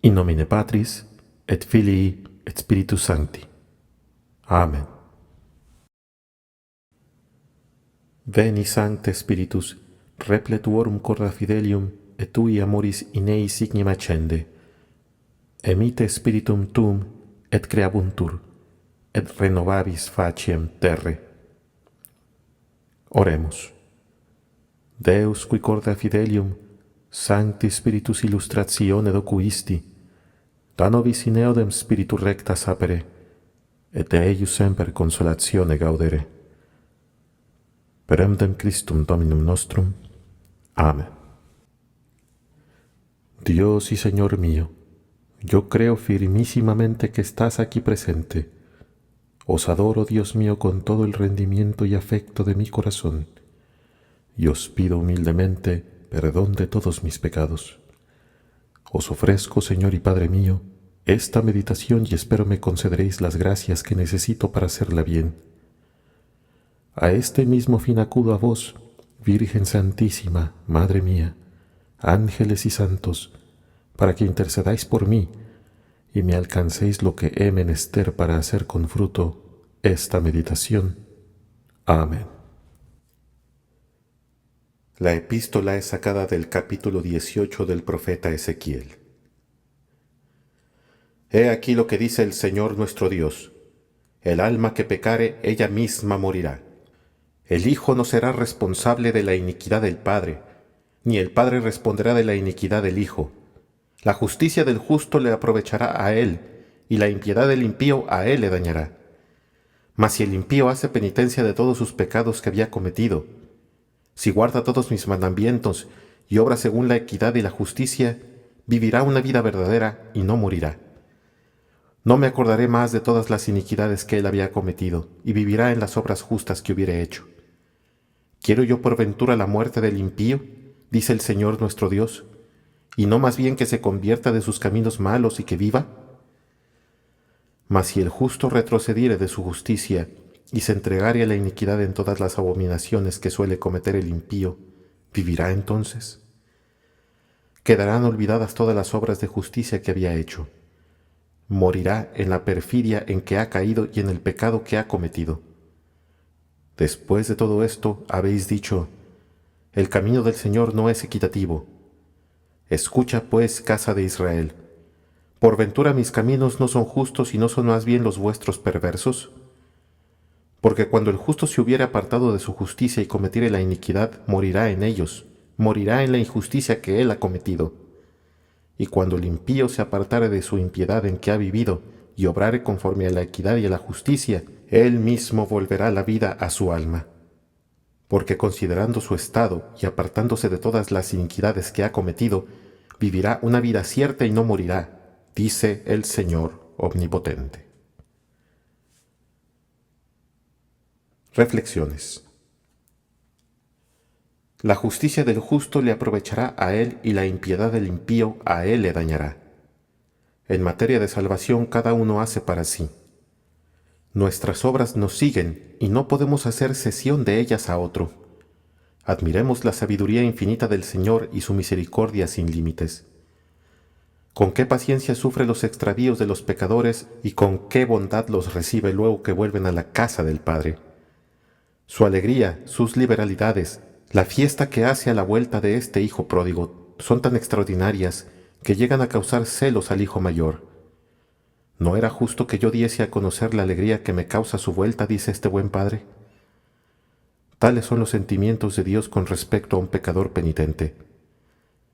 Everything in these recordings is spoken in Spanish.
In nomine Patris, et Filii, et Spiritus Sancti. Amen. Veni Sancte Spiritus, repletuorum corda fidelium, et tui amoris in ei signem accende. Emite Spiritum tuum, et creabuntur, et renovabis faciem terre. Oremus. Deus qui corda fidelium, Sancti Spiritus illustratione docuisti, da nobis in eodem Spiritu recta sapere, et de eius semper consolatione gaudere. Per eundem Christum Dominum nostrum. Amén. Dios y Señor mío, yo creo firmísimamente que estás aquí presente. Os adoro, Dios mío, con todo el rendimiento y afecto de mi corazón, y os pido humildemente perdón de todos mis pecados. Os ofrezco, Señor y Padre mío, esta meditación y espero me concederéis las gracias que necesito para hacerla bien. A este mismo fin acudo a vos, Virgen Santísima, Madre mía, ángeles y santos, para que intercedáis por mí y me alcancéis lo que he menester para hacer con fruto esta meditación. Amén. La epístola es sacada del capítulo 18 del profeta Ezequiel. He aquí lo que dice el Señor nuestro Dios: el alma que pecare, ella misma morirá. El Hijo no será responsable de la iniquidad del Padre, ni el Padre responderá de la iniquidad del Hijo. La justicia del justo le aprovechará a él, y la impiedad del impío a él le dañará. Mas si el impío hace penitencia de todos sus pecados que había cometido, si guarda todos mis mandamientos y obra según la equidad y la justicia, vivirá una vida verdadera y no morirá. No me acordaré más de todas las iniquidades que él había cometido, y vivirá en las obras justas que hubiere hecho. ¿Quiero yo por ventura la muerte del impío?, dice el Señor nuestro Dios, y no más bien que se convierta de sus caminos malos y que viva. Mas si el justo retrocediere de su justicia, y se entregare a la iniquidad en todas las abominaciones que suele cometer el impío, ¿vivirá entonces? Quedarán olvidadas todas las obras de justicia que había hecho. Morirá en la perfidia en que ha caído y en el pecado que ha cometido. Después de todo esto habéis dicho: el camino del Señor no es equitativo. Escucha pues, casa de Israel: ¿por ventura mis caminos no son justos y no son más bien los vuestros perversos? Porque cuando el justo se hubiere apartado de su justicia y cometiere la iniquidad, morirá en ellos, morirá en la injusticia que él ha cometido. Y cuando el impío se apartare de su impiedad en que ha vivido, y obrare conforme a la equidad y a la justicia, él mismo volverá la vida a su alma. Porque considerando su estado y apartándose de todas las iniquidades que ha cometido, vivirá una vida cierta y no morirá, dice el Señor Omnipotente. Reflexiones. La justicia del justo le aprovechará a él y la impiedad del impío a él le dañará. En materia de salvación cada uno hace para sí. Nuestras obras nos siguen y no podemos hacer cesión de ellas a otro. Admiremos la sabiduría infinita del Señor y su misericordia sin límites. Con qué paciencia sufre los extravíos de los pecadores y con qué bondad los recibe luego que vuelven a la casa del Padre. Su alegría, sus liberalidades, la fiesta que hace a la vuelta de este hijo pródigo son tan extraordinarias que llegan a causar celos al hijo mayor. ¿No era justo que yo diese a conocer la alegría que me causa su vuelta?, dice este buen padre. Tales son los sentimientos de Dios con respecto a un pecador penitente.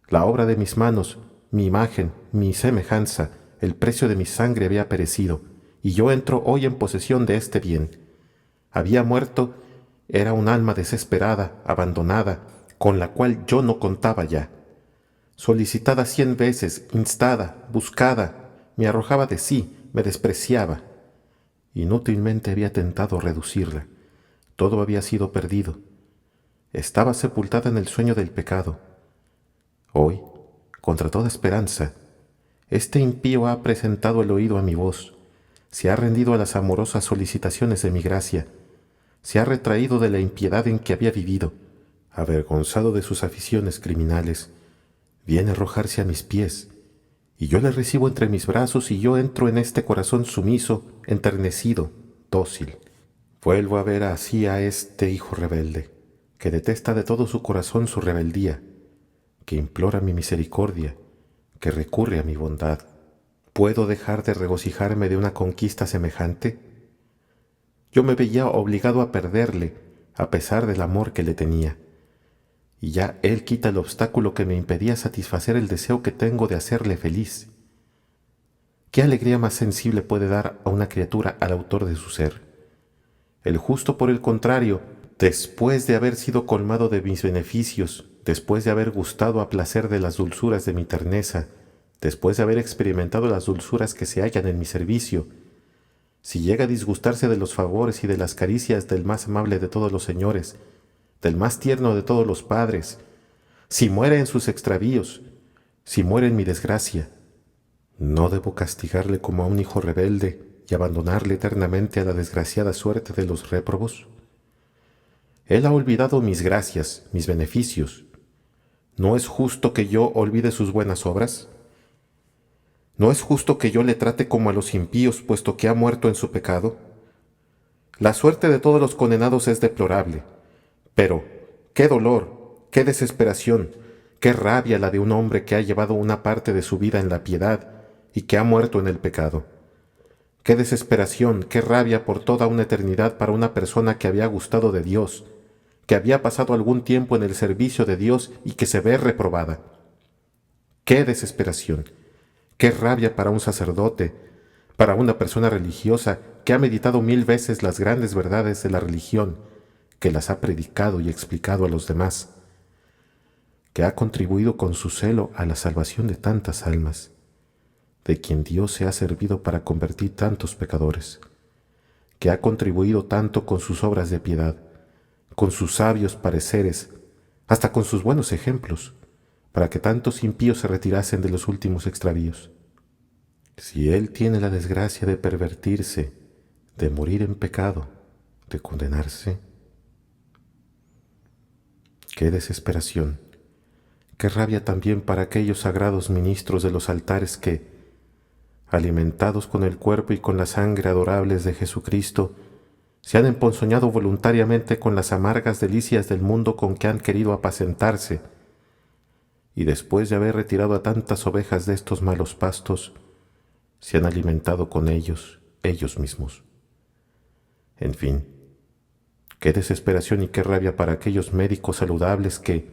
La obra de mis manos, mi imagen, mi semejanza, el precio de mi sangre había perecido, y yo entro hoy en posesión de este bien. Había muerto, era un alma desesperada, abandonada, con la cual yo no contaba ya. Solicitada 100 veces, instada, buscada, me arrojaba de sí, me despreciaba. Inútilmente había tentado reducirla. Todo había sido perdido. Estaba sepultada en el sueño del pecado. Hoy, contra toda esperanza, este impío ha presentado el oído a mi voz, se ha rendido a las amorosas solicitaciones de mi gracia, se ha retraído de la impiedad en que había vivido, avergonzado de sus aficiones criminales, viene a arrojarse a mis pies, Y yo le recibo entre mis brazos y yo entro en este corazón sumiso, enternecido, dócil. Vuelvo a ver así a este hijo rebelde, que detesta de todo su corazón su rebeldía, que implora mi misericordia, que recurre a mi bondad. ¿Puedo dejar de regocijarme de una conquista semejante? Yo me veía obligado a perderle, a pesar del amor que le tenía. Y ya él quita el obstáculo que me impedía satisfacer el deseo que tengo de hacerle feliz. ¿Qué alegría más sensible puede dar a una criatura al autor de su ser? El justo, por el contrario, después de haber sido colmado de mis beneficios, después de haber gustado a placer de las dulzuras de mi terneza, después de haber experimentado las dulzuras que se hallan en mi servicio, si llega a disgustarse de los favores y de las caricias del más amable de todos los señores, del más tierno de todos los padres, si muere en sus extravíos, si muere en mi desgracia, ¿no debo castigarle como a un hijo rebelde y abandonarle eternamente a la desgraciada suerte de los réprobos? Él ha olvidado mis gracias, mis beneficios. ¿No es justo que yo olvide sus buenas obras? ¿No es justo que yo le trate como a los impíos, puesto que ha muerto en su pecado? La suerte de todos los condenados es deplorable, pero qué dolor, qué desesperación, qué rabia la de un hombre que ha llevado una parte de su vida en la piedad y que ha muerto en el pecado. Qué desesperación, qué rabia por toda una eternidad para una persona que había gustado de Dios, que había pasado algún tiempo en el servicio de Dios y que se ve reprobada. Qué desesperación, qué rabia para un sacerdote, para una persona religiosa que ha meditado 1000 veces las grandes verdades de la religión, que las ha predicado y explicado a los demás, que ha contribuido con su celo a la salvación de tantas almas, de quien Dios se ha servido para convertir tantos pecadores, que ha contribuido tanto con sus obras de piedad, con sus sabios pareceres, hasta con sus buenos ejemplos, para que tantos impíos se retirasen de los últimos extravíos. Si Él tiene la desgracia de pervertirse, de morir en pecado, de condenarse, qué desesperación, qué rabia también para aquellos sagrados ministros de los altares que, alimentados con el cuerpo y con la sangre adorables de Jesucristo, se han emponzoñado voluntariamente con las amargas delicias del mundo con que han querido apacentarse, y después de haber retirado a tantas ovejas de estos malos pastos, se han alimentado con ellos mismos. En fin, qué desesperación y qué rabia para aquellos médicos saludables que,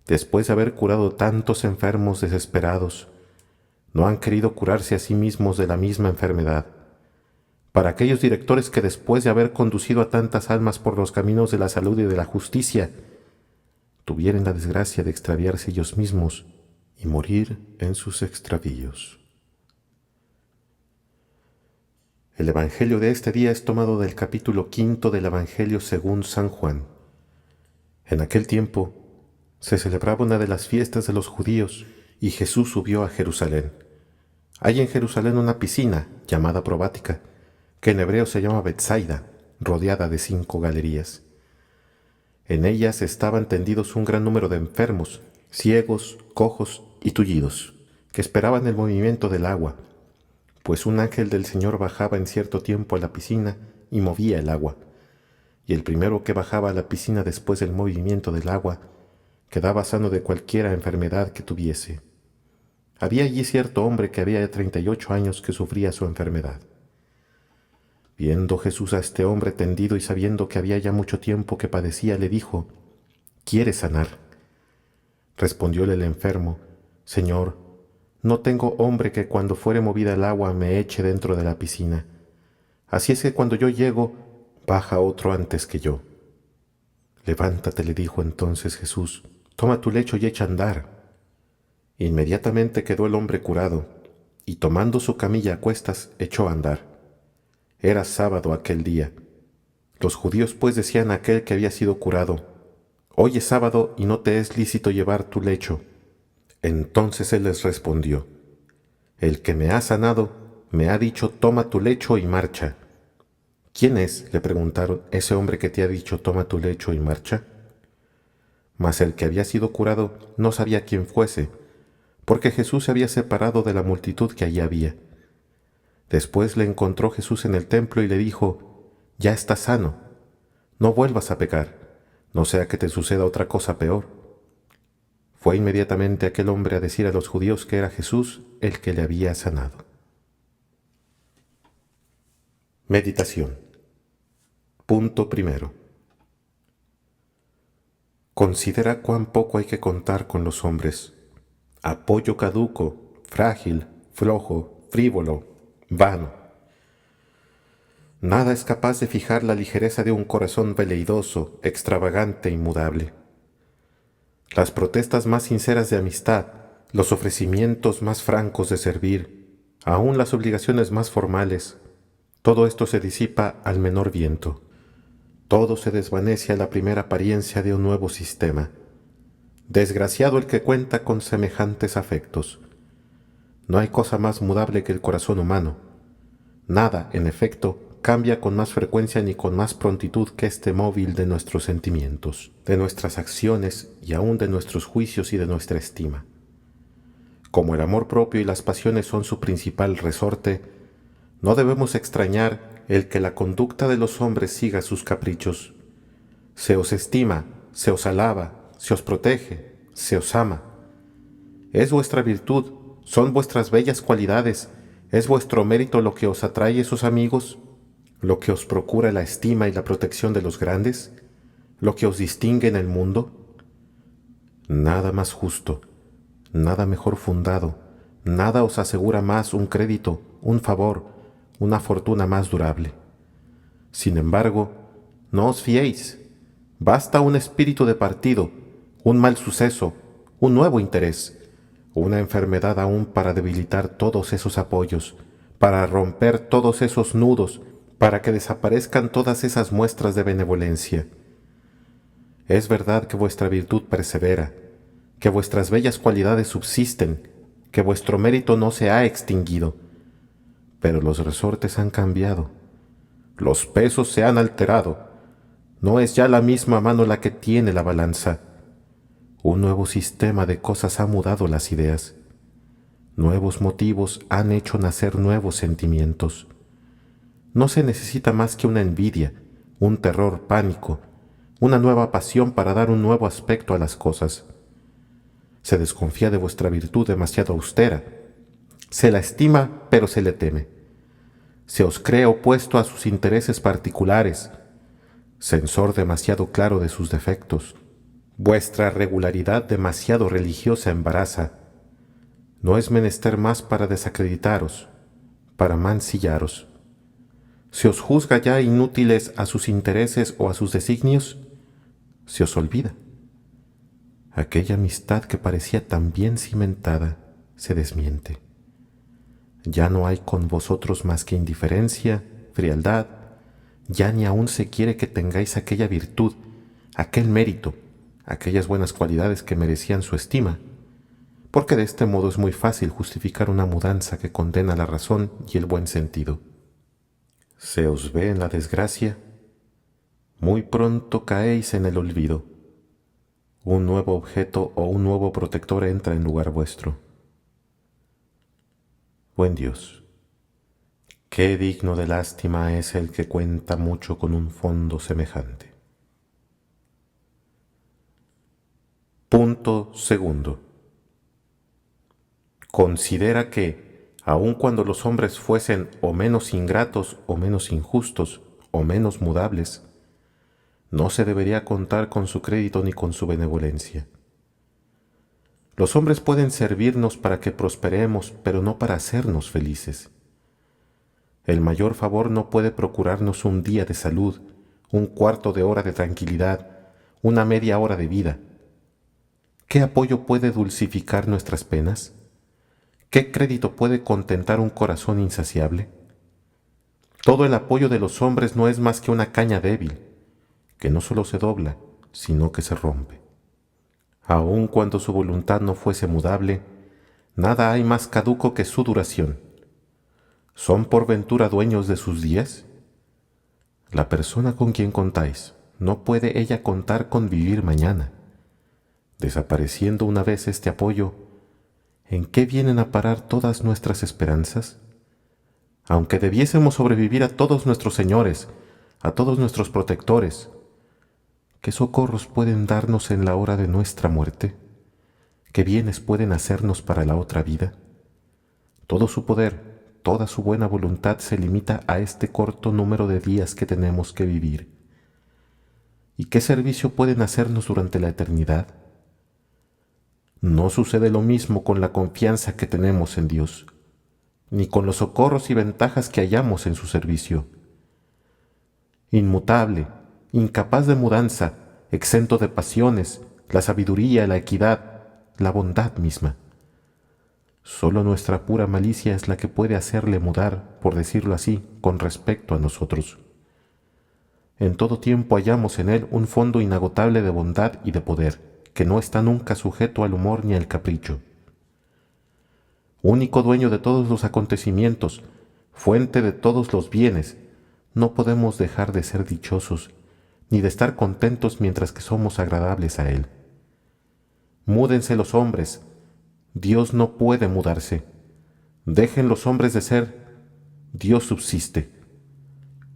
después de haber curado tantos enfermos desesperados, no han querido curarse a sí mismos de la misma enfermedad. Para aquellos directores que después de haber conducido a tantas almas por los caminos de la salud y de la justicia, tuvieron la desgracia de extraviarse ellos mismos y morir en sus extravíos. El Evangelio de este día es tomado del capítulo 5 del Evangelio según San Juan. En aquel tiempo se celebraba una de las fiestas de los judíos y Jesús subió a Jerusalén. Hay en Jerusalén una piscina llamada Probática, que en hebreo se llama Betsaida, rodeada de 5 galerías. En ellas estaban tendidos un gran número de enfermos, ciegos, cojos y tullidos, que esperaban el movimiento del agua, pues un ángel del Señor bajaba en cierto tiempo a la piscina y movía el agua, y el primero que bajaba a la piscina después del movimiento del agua quedaba sano de cualquiera enfermedad que tuviese. Había allí cierto hombre que había 38 años que sufría su enfermedad. Viendo Jesús a este hombre tendido y sabiendo que había ya mucho tiempo que padecía, le dijo: ¿Quieres sanar? Respondióle el enfermo: Señor, no tengo hombre que cuando fuere movida el agua me eche dentro de la piscina. Así es que cuando yo llego, baja otro antes que yo. Levántate, le dijo entonces Jesús, toma tu lecho y echa a andar. Inmediatamente quedó el hombre curado, y tomando su camilla a cuestas, echó a andar. Era sábado aquel día. Los judíos pues decían a aquel que había sido curado: Hoy es sábado y no te es lícito llevar tu lecho. Entonces él les respondió: El que me ha sanado me ha dicho: toma tu lecho y marcha. ¿Quién es?, le preguntaron, ese hombre que te ha dicho: toma tu lecho y marcha. Mas el que había sido curado no sabía quién fuese, porque Jesús se había separado de la multitud que allí había. Después le encontró Jesús en el templo y le dijo: «Ya estás sano, no vuelvas a pecar, no sea que te suceda otra cosa peor». Fue inmediatamente aquel hombre a decir a los judíos que era Jesús el que le había sanado. Meditación. Punto primero. Considera cuán poco hay que contar con los hombres. Apoyo caduco, frágil, flojo, frívolo, vano. Nada es capaz de fijar la ligereza de un corazón veleidoso, extravagante, inmudable. Las protestas más sinceras de amistad, los ofrecimientos más francos de servir, aún las obligaciones más formales, todo esto se disipa al menor viento. Todo se desvanece a la primera apariencia de un nuevo sistema. Desgraciado el que cuenta con semejantes afectos. No hay cosa más mudable que el corazón humano. Nada, en efecto, cambia con más frecuencia ni con más prontitud que este móvil de nuestros sentimientos, de nuestras acciones y aún de nuestros juicios y de nuestra estima. Como el amor propio y las pasiones son su principal resorte, no debemos extrañar el que la conducta de los hombres siga sus caprichos. Se os estima, se os alaba, se os protege, se os ama. Es vuestra virtud, son vuestras bellas cualidades, es vuestro mérito lo que os atrae esos amigos, lo que os procura la estima y la protección de los grandes, lo que os distingue en el mundo. Nada más justo, nada mejor fundado, nada os asegura más un crédito, un favor, una fortuna más durable. Sin embargo, no os fiéis. Basta un espíritu de partido, un mal suceso, un nuevo interés, una enfermedad aún para debilitar todos esos apoyos, para romper todos esos nudos, para que desaparezcan todas esas muestras de benevolencia. Es verdad que vuestra virtud persevera, que vuestras bellas cualidades subsisten, que vuestro mérito no se ha extinguido, pero los resortes han cambiado, los pesos se han alterado, no es ya la misma mano la que tiene la balanza. Un nuevo sistema de cosas ha mudado las ideas. Nuevos motivos han hecho nacer nuevos sentimientos. No se necesita más que una envidia, un terror pánico, una nueva pasión para dar un nuevo aspecto a las cosas. Se desconfía de vuestra virtud demasiado austera. Se la estima, pero se le teme. Se os cree opuesto a sus intereses particulares, censor demasiado claro de sus defectos. Vuestra regularidad demasiado religiosa embaraza. No es menester más para desacreditaros, para mancillaros. ¿Se os juzga ya inútiles a sus intereses o a sus designios? Se os olvida. Aquella amistad que parecía tan bien cimentada se desmiente. Ya no hay con vosotros más que indiferencia, frialdad, ya ni aún se quiere que tengáis aquella virtud, aquel mérito, aquellas buenas cualidades que merecían su estima, porque de este modo es muy fácil justificar una mudanza que condena la razón y el buen sentido. Se os ve en la desgracia, muy pronto caéis en el olvido. Un nuevo objeto o un nuevo protector entra en lugar vuestro. Buen Dios, qué digno de lástima es el que cuenta mucho con un fondo semejante. Punto segundo. Considera que, aun cuando los hombres fuesen o menos ingratos o menos injustos o menos mudables, no se debería contar con su crédito ni con su benevolencia. Los hombres pueden servirnos para que prosperemos, pero no para hacernos felices. El mayor favor no puede procurarnos un día de salud, un cuarto de hora de tranquilidad, una media hora de vida. ¿Qué apoyo puede dulcificar nuestras penas? ¿Qué crédito puede contentar un corazón insaciable? Todo el apoyo de los hombres no es más que una caña débil, que no solo se dobla, sino que se rompe. Aun cuando su voluntad no fuese mudable, nada hay más caduco que su duración. ¿Son por ventura dueños de sus días? La persona con quien contáis, no puede ella contar con vivir mañana. Desapareciendo una vez este apoyo, ¿En qué vienen a parar todas nuestras esperanzas? Aunque debiésemos sobrevivir a todos nuestros señores, a todos nuestros protectores, ¿qué socorros pueden darnos en la hora de nuestra muerte? ¿Qué bienes pueden hacernos para la otra vida? Todo su poder, toda su buena voluntad se limita a este corto número de días que tenemos que vivir. ¿Y qué servicio pueden hacernos durante la eternidad? No sucede lo mismo con la confianza que tenemos en Dios, ni con los socorros y ventajas que hallamos en su servicio. Inmutable, incapaz de mudanza, exento de pasiones, la sabiduría, la equidad, la bondad misma. Solo nuestra pura malicia es la que puede hacerle mudar, por decirlo así, con respecto a nosotros. En todo tiempo hallamos en él un fondo inagotable de bondad y de poder, que no está nunca sujeto al humor ni al capricho. Único dueño de todos los acontecimientos, fuente de todos los bienes, no podemos dejar de ser dichosos, ni de estar contentos mientras que somos agradables a él. Múdense los hombres, Dios no puede mudarse. Dejen los hombres de ser, Dios subsiste.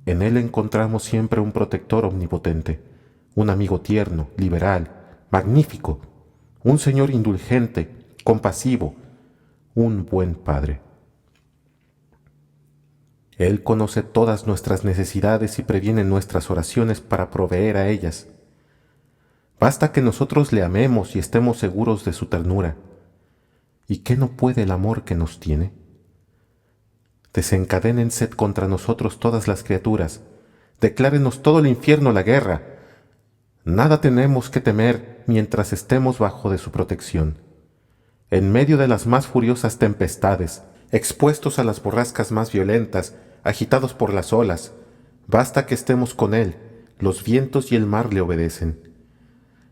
En él encontramos siempre un protector omnipotente, un amigo tierno, liberal, magnífico, un Señor indulgente, compasivo, un buen Padre. Él conoce todas nuestras necesidades y previene nuestras oraciones para proveer a ellas. Basta que nosotros le amemos y estemos seguros de su ternura. ¿Y qué no puede el amor que nos tiene? Desencadénense contra nosotros todas las criaturas, declárenos todo el infierno la guerra. Nada tenemos que temer mientras estemos bajo de su protección. En medio de las más furiosas tempestades, expuestos a las borrascas más violentas, agitados por las olas, basta que estemos con él, los vientos y el mar le obedecen.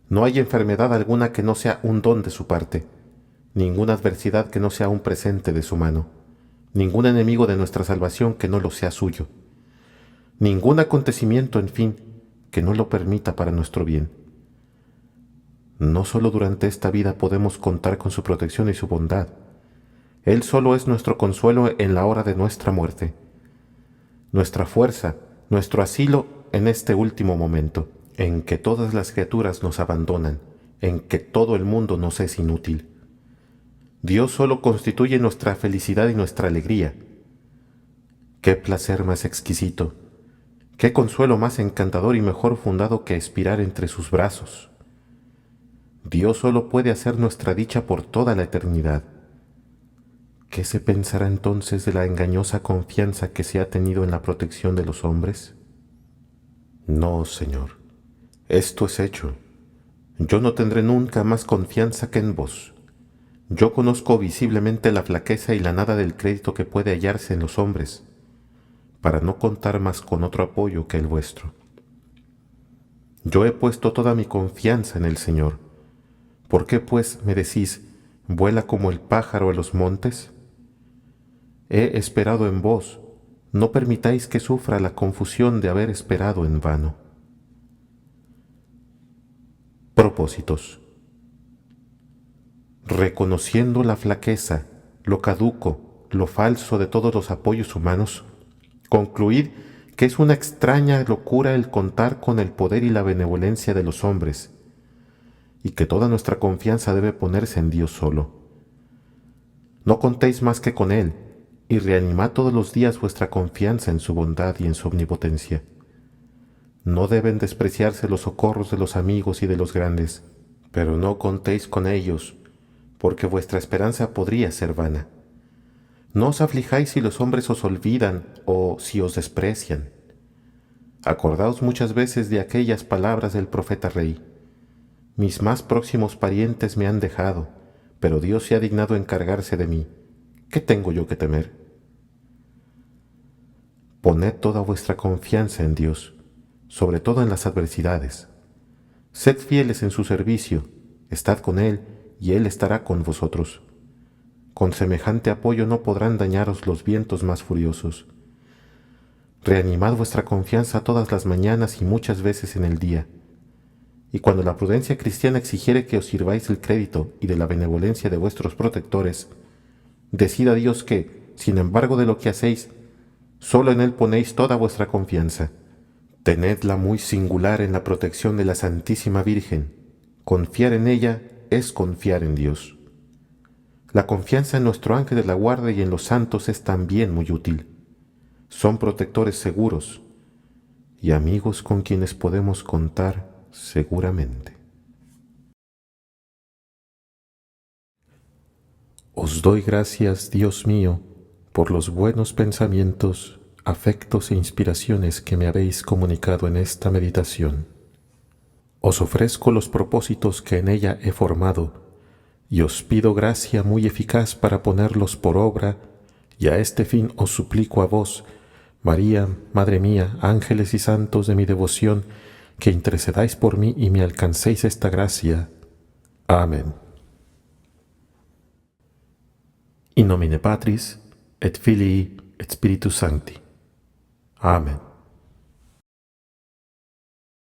No hay enfermedad alguna que no sea un don de su parte, ninguna adversidad que no sea un presente de su mano, ningún enemigo de nuestra salvación que no lo sea suyo, ningún acontecimiento, en fin, que no lo permita para nuestro bien. No solo durante esta vida podemos contar con su protección y su bondad. Él solo es nuestro consuelo en la hora de nuestra muerte, nuestra fuerza, nuestro asilo en este último momento, en que todas las criaturas nos abandonan, en que todo el mundo nos es inútil. Dios solo constituye nuestra felicidad y nuestra alegría. Qué placer más exquisito, qué consuelo más encantador y mejor fundado que expirar entre sus brazos. Dios solo puede hacer nuestra dicha por toda la eternidad. ¿Qué se pensará entonces de la engañosa confianza que se ha tenido en la protección de los hombres? No, Señor, esto es hecho. Yo no tendré nunca más confianza que en vos. Yo conozco visiblemente la flaqueza y la nada del crédito que puede hallarse en los hombres, para no contar más con otro apoyo que el vuestro. Yo he puesto toda mi confianza en el Señor. ¿Por qué, pues, me decís, vuela como el pájaro a los montes? He esperado en vos, no permitáis que sufra la confusión de haber esperado en vano. Propósitos. Reconociendo la flaqueza, lo caduco, lo falso de todos los apoyos humanos, concluid que es una extraña locura el contar con el poder y la benevolencia de los hombres, y que toda nuestra confianza debe ponerse en Dios solo. No contéis más que con Él, y reanimad todos los días vuestra confianza en su bondad y en su omnipotencia. No deben despreciarse los socorros de los amigos y de los grandes, pero no contéis con ellos, porque vuestra esperanza podría ser vana. No os aflijáis si los hombres os olvidan o si os desprecian. Acordaos muchas veces de aquellas palabras del profeta rey. Mis más próximos parientes me han dejado, pero Dios se ha dignado encargarse de mí. ¿Qué tengo yo que temer? Poned toda vuestra confianza en Dios, sobre todo en las adversidades. Sed fieles en su servicio, estad con Él, y Él estará con vosotros. Con semejante apoyo no podrán dañaros los vientos más furiosos. Reanimad vuestra confianza todas las mañanas y muchas veces en el día. Y cuando la prudencia cristiana exigiere que os sirváis del crédito y de la benevolencia de vuestros protectores, decid a Dios que, sin embargo de lo que hacéis, solo en Él ponéis toda vuestra confianza. Tenedla muy singular en la protección de la Santísima Virgen. Confiar en ella es confiar en Dios. La confianza en nuestro ángel de la guarda y en los santos es también muy útil. Son protectores seguros y amigos con quienes podemos contar seguramente. Os doy gracias, Dios mío, por los buenos pensamientos, afectos e inspiraciones que me habéis comunicado en esta meditación. Os ofrezco los propósitos que en ella he formado y os pido gracia muy eficaz para ponerlos por obra, y a este fin os suplico a vos, María, Madre mía, ángeles y santos de mi devoción, que intercedáis por mí y me alcancéis esta gracia. Amén. In nomine Patris, et Filii, et Spiritus Sancti. Amen.